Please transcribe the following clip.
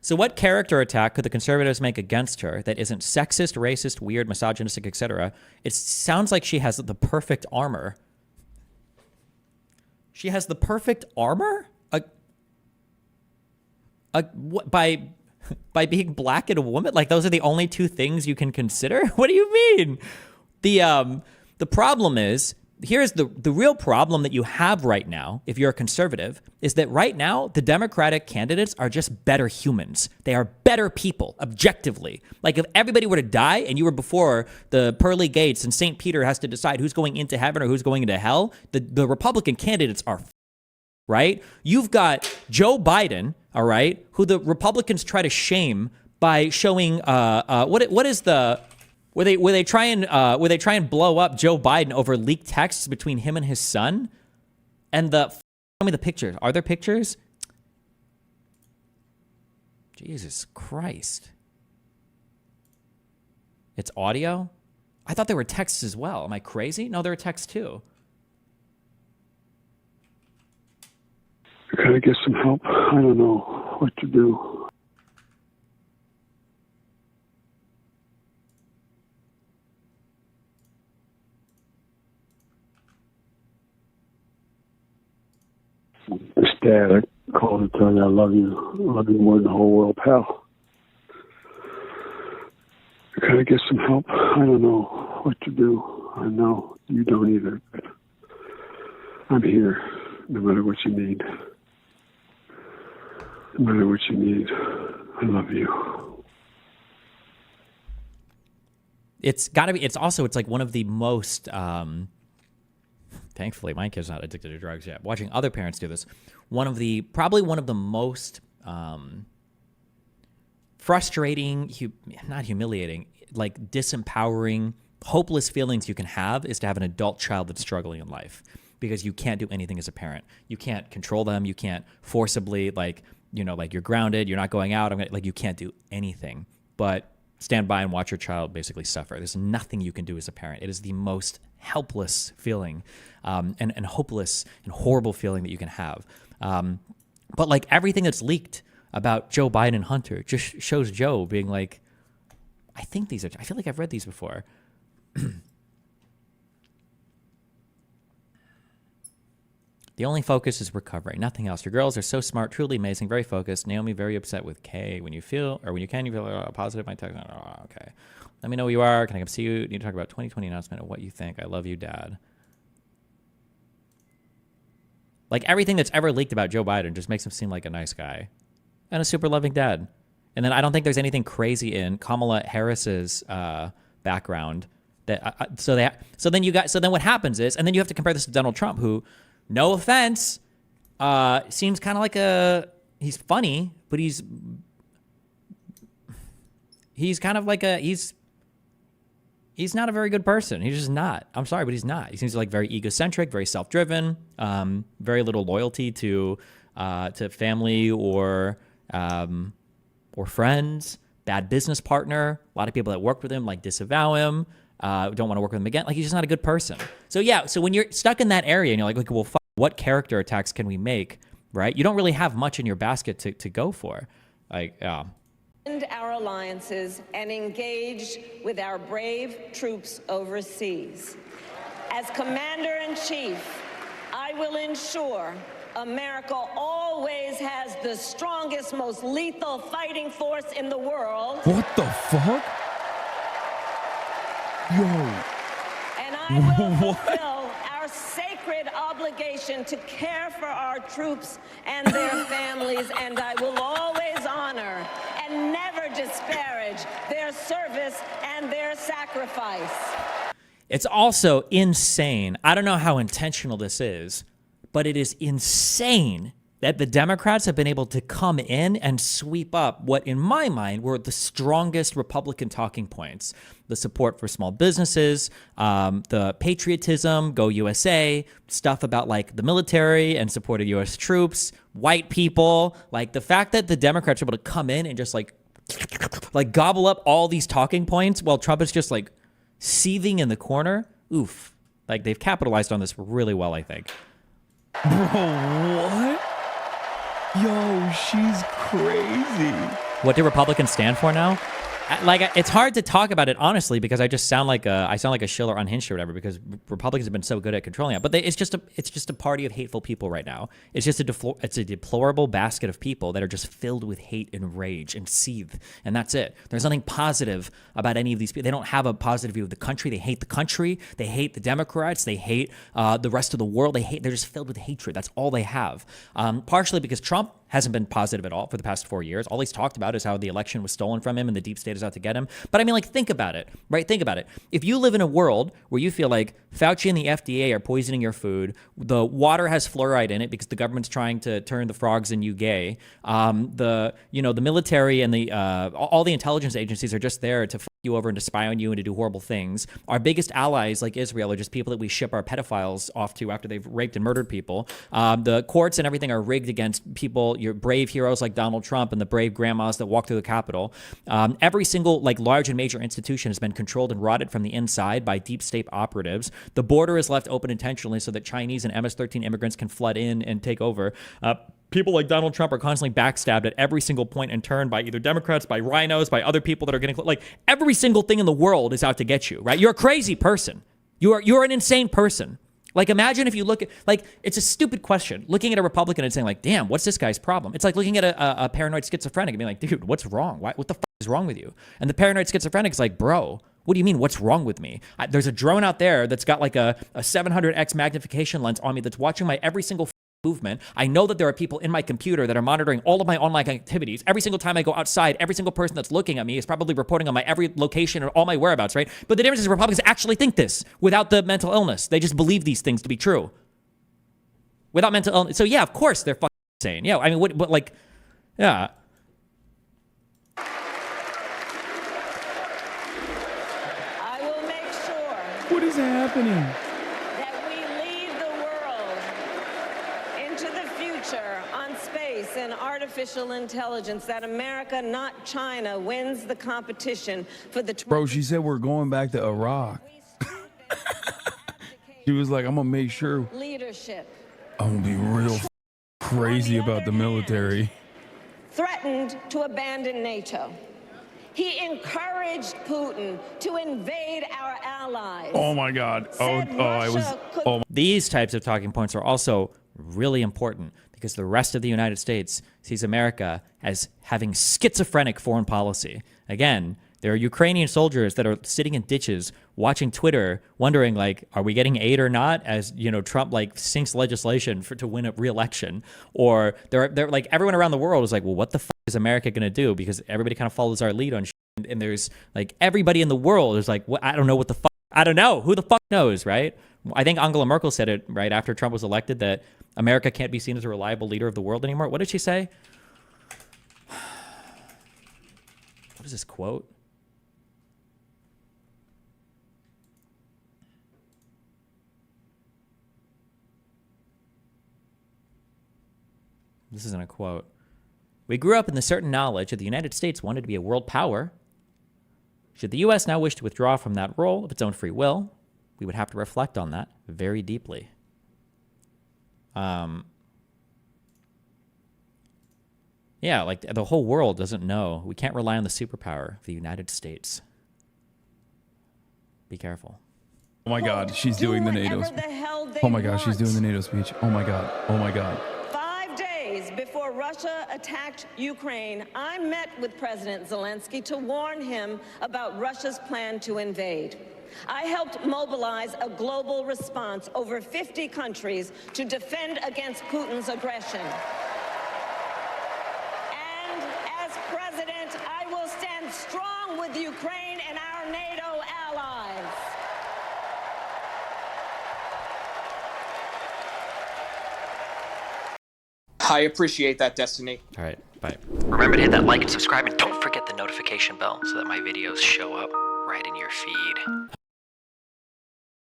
So what character attack could the conservatives make against her that isn't sexist, racist, weird, misogynistic, etc.? It sounds like she has the perfect armor. She has the perfect armor? By being black and a woman? Like, those are the only two things you can consider? What do you mean? The problem is, here's the real problem that you have right now, if you're a conservative, is that right now, the Democratic candidates are just better humans. They are better people, objectively. Like, if everybody were to die and you were before the pearly gates and St. Peter has to decide who's going into heaven or who's going into hell, the Republican candidates are right? You've got Joe Biden, all right, who the Republicans try to shame by showing what is the where they try and blow up Joe Biden over leaked texts between him and his son, and tell me the pictures. Are there pictures? Jesus Christ! It's audio. I thought there were texts as well. Am I crazy? No, there are texts too. Can I get some help? I don't know what to do. It's Dad. I called to tell you I love you. I love you more than the whole world, pal. Can I get some help? I don't know what to do. I know you don't either, but I'm here no matter what you need. No matter what you need, I love you. It's got to be. It's like one of the most. Thankfully, my kid's not addicted to drugs yet. Watching other parents do this, probably one of the most frustrating, not humiliating, like disempowering, hopeless feelings you can have is to have an adult child that's struggling in life, because you can't do anything as a parent. You can't control them. You can't forcibly like you're grounded. You're not going out. You can't do anything but stand by and watch your child basically suffer. There's nothing you can do as a parent. It is the most helpless feeling and hopeless and horrible feeling that you can have. But like everything that's leaked about Joe Biden and Hunter just shows Joe being like, I feel like I've read these before. The only focus is recovery, nothing else. Your girls are so smart, truly amazing, very focused. Naomi, very upset with Kay. When you feel positive, my text. Oh, okay. Let me know who you are. Can I come see you? Need to talk about 2020 announcement and what you think. I love you, Dad. Like everything that's ever leaked about Joe Biden just makes him seem like a nice guy and a super loving dad. And then I don't think there's anything crazy in Kamala Harris's background. So then what happens is, and then you have to compare this to Donald Trump, who, no offense, seems kind of like he's funny, but he's kind of like he's not a very good person. He's just not. I'm sorry, but he's not. He seems like very egocentric, very self-driven, very little loyalty to family or friends, bad business partner. A lot of people that worked with him like disavow him, don't want to work with him again. Like, he's just not a good person. So yeah, so when you're stuck in that area and you're like, okay, well, what character attacks can we make, right? You don't really have much in your basket to go for. Like, And our alliances and engage with our brave troops overseas. As Commander-in-Chief, I will ensure America always has the strongest, most lethal fighting force in the world. What the fuck? Yo. And I will fulfill our sacred obligation to care for our troops and their families, and I will always honor and never disparage their service and their sacrifice. it's also insane. I don't know how intentional this is, but it is insane that the Democrats have been able to come in and sweep up what, in my mind, were the strongest Republican talking points. The support for small businesses, the patriotism, go USA, stuff about like the military and support of US troops, white people. Like the fact that the Democrats are able to come in and just like gobble up all these talking points while Trump is just like seething in the corner. Oof. Like they've capitalized on this really well, I think. Bro, what? Yo, she's crazy. What do Republicans stand for now? Like, it's hard to talk about it honestly because I just sound like a shill or unhinged or whatever because Republicans have been so good at controlling it. But it's just a party of hateful people right now. It's just a deplorable basket of people that are just filled with hate and rage and seethe, and that's it. There's nothing positive about any of these people. They don't have a positive view of the country. They hate the country. They hate the Democrats. They hate the rest of the world. They're just filled with hatred. That's all they have. Partially because Trump hasn't been positive at all for the past 4 years. All he's talked about is how the election was stolen from him and the deep state is out to get him. But I mean, like, think about it, right? Think about it. If you live in a world where you feel like Fauci and the FDA are poisoning your food, the water has fluoride in it because the government's trying to turn the frogs in you gay, the military and all the intelligence agencies are just there to you over and to spy on you and to do horrible things. Our biggest allies, like Israel, are just people that we ship our pedophiles off to after they've raped and murdered people. The courts and everything are rigged against people, your brave heroes like Donald Trump and the brave grandmas that walk through the Capitol. Every single like large and major institution has been controlled and rotted from the inside by deep state operatives. The border is left open intentionally so that Chinese and MS-13 immigrants can flood in and take over. People like Donald Trump are constantly backstabbed at every single point and turn by either Democrats, by rhinos, by other people that are getting like every single thing in the world is out to get you, right? You're a crazy person. You're an insane person. Like, imagine if you look at, like, it's a stupid question. Looking at a Republican and saying, like, damn, what's this guy's problem? It's like looking at a paranoid schizophrenic and being like, dude, what's wrong? What the fuck is wrong with you? And the paranoid schizophrenic is like, bro, what do you mean, what's wrong with me? There's a drone out there that's got like a 700x magnification lens on me that's watching my every single movement. I know that there are people in my computer that are monitoring all of my online activities. Every single time I go outside, every single person that's looking at me is probably reporting on my every location and all my whereabouts, right? But the difference is Republicans actually think this without the mental illness. They just believe these things to be true. Without mental illness. So yeah, of course they're fucking insane. Yeah, I mean, what like, yeah. I will make sure What is happening? that we lead the world into the future on space and artificial intelligence, that America, not China, wins the competition for the Bro, she said we're going back to Iraq. She was like, I'm going to make sure leadership. I'm going to be real crazy about the military. Threatened to abandon NATO. He encouraged Putin to invade our allies. Oh my God. These types of talking points are also really important because the rest of the United States sees America as having schizophrenic foreign policy. Again, there are Ukrainian soldiers that are sitting in ditches watching Twitter, wondering like, are we getting aid or not? As you know, Trump like sinks legislation to win a re-election, or they're like everyone around the world is like, well, what the fuck is America gonna do? Because everybody kind of follows our lead on shit. And there's like everybody in the world is like, I don't know what the fuck. I don't know who the fuck knows, right? I think Angela Merkel said it right after Trump was elected that America can't be seen as a reliable leader of the world anymore. What did she say? What is this quote? This isn't a quote. We grew up in the certain knowledge that the United States wanted to be a world power. Should the U.S. now wish to withdraw from that role of its own free will, we would have to reflect on that very deeply. Yeah, like the whole world doesn't know. We can't rely on the superpower of the United States. Be careful. Oh my God, she's doing the NATO speech. Oh my God, she's doing the NATO speech. Oh my God. Oh my God. 5 days before Russia attacked Ukraine, I met with President Zelensky to warn him about Russia's plan to invade. I helped mobilize a global response, over 50 countries, to defend against Putin's aggression. And as president, I will stand strong with Ukraine and our NATO allies. I appreciate that, Destiny. All right, bye. Remember to hit that like and subscribe, and don't forget the notification bell so that my videos show up right in your feed.